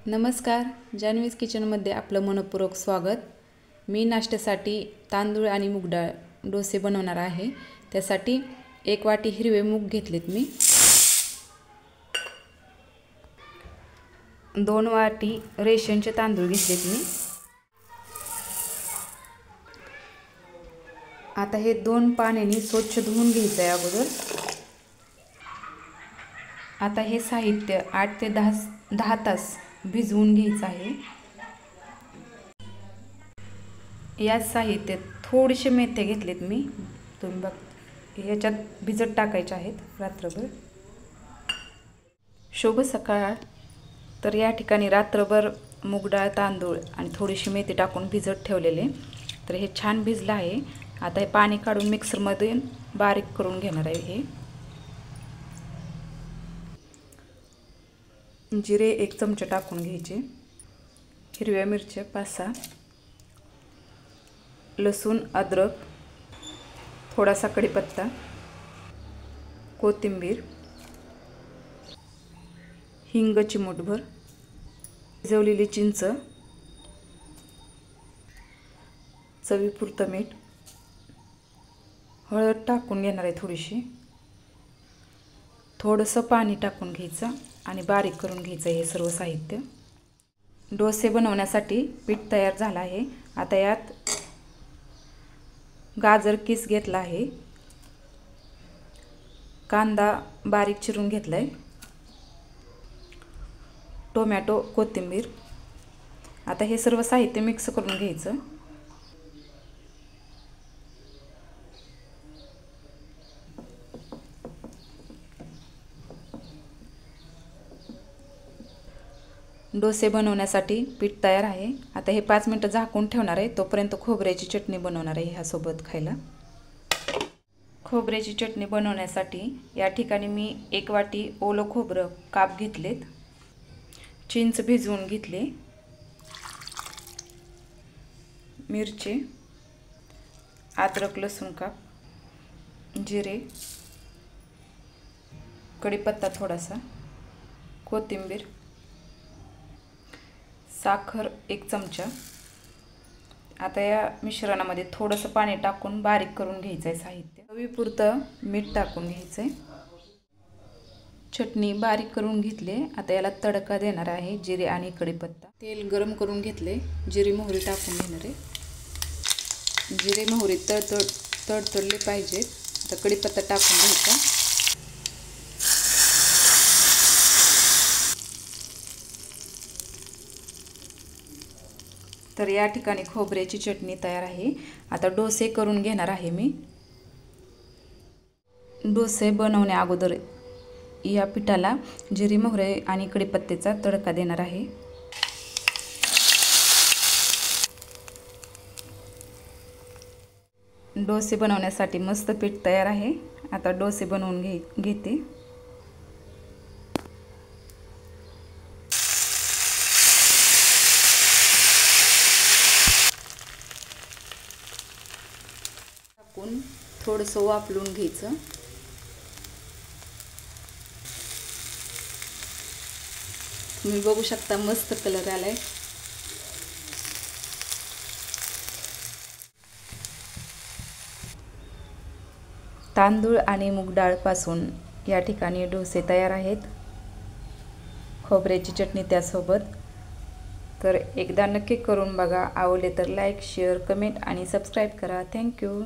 नमस्कार, जान्हवीज किचनमध्ये आपलं मनपूर्वक स्वागत। मी नाश्त्यासाठी तांदूळ आणि मूग डाळ डोसे बनवणार आहे। त्यासाठी 1 वाटी हिरवे मूग घेतलेत मी, 2 वाटी रेशनचे तांदूळ घेतलेत मी। आता हे 2 पाण्याने स्वच्छ धुवून घ्यायचं आहे अगोदर। आता हे साहित्य 8 ते 10 तास भिजवून घ्यायचं आहे। या साहित्यात थोडेसे मेथ्या घेतलेत मी, तुम्ही बघ, याच्यात भिजत टाकायचे आहेत रात्रभर। शुभ सकाळ। तर या ठिकाणी रात्रभर मूग डाळ, तांदूळ आणि थोडीशी मेथी टाकून भिजत ठेवलेले। तर हे छान भिजलं आहे। आता हे पाणी काढून मिक्सरमध्ये बारीक करून घेणार आहे। हे जिरे 1 चमचा टाकून घ्यायचे, हिरव्या मिरच्या 5-6, लसूण, अद्रक, थोडासा कढीपत्ता, कोथिंबीर, हिंग चिमूटभर, भिजवलेली चिंच, चवीपुरतं मीठ, हळद टाकून घेणार आहे थोडीशी, थोडंसं पाणी टाकून घ्यायचं आणि बारीक करून घ्यायचं हे सर्व साहित्य। डोसे बनवण्यासाठी पीठ तयार झालं आहे। आता यात गाजर किस घेतला आहे, कांदा बारीक चिरून घेतलाय, टोमॅटो, कोथिंबीर। आता हे सर्व साहित्य मिक्स करून घ्यायचं। डोसे बनवण्यासाठी पीठ तयार आहे। आता हे 5 मिनिटं झाकून ठेवणार आहे। तोपर्यंत खोबऱ्याची चटणी बनवणार आहे ह्यासोबत खायला। खोबऱ्याची चटणी बनवण्यासाठी या ठिकाणी मी 1 वाटी ओलं खोबरं काप घेतलेत, चिंच भिजवून घेतले, मिरची, अद्रक लसूण काप, जिरे, कढीपत्ता थोडासा, कोथिंबीर, साखर 1 चमचा। आता या मिश्रणामध्ये थोडंसं पाणी टाकून बारीक करून घ्यायचं आहे साहित्य। चवीपुरतं मीठ टाकून घ्यायचं आहे। चटणी बारीक करून घेतले। आता याला तडका देणार आहे, जिरे आणि कढीपत्ता। तेल गरम करून घेतले, जिरे मोहरी टाकून घेणार आहे। जिरे मोहरी तडतडले पाहिजेत। आता कढीपत्ता टाकून घ्यायचा। तर या ठिकाणी खोबऱ्याची चटणी तयार आहे। आता डोसे करून घेणार आहे मी। डोसे बनवण्या अगोदर या पिठाला जिरे मोहरी आणि कढीपत्त्याचा तडका देणार आहे। डोसे बनवण्यासाठी मस्त पीठ तयार आहे। आता डोसे बनवून घेते। थोडंसं वाफलून घ्यायचं। तुम्ही बघू शकता मस्त कलर आलाय। तांदूळ आणि मूग डाळ पासून या ठिकाणी डोसे तयार आहेत, खोबऱ्याची चटणी त्यासोबत। तर एकदा नक्की करून बघा। आवडले तर लाईक, शेअर, कमेंट आणि सबस्क्राईब करा। थँक्यू।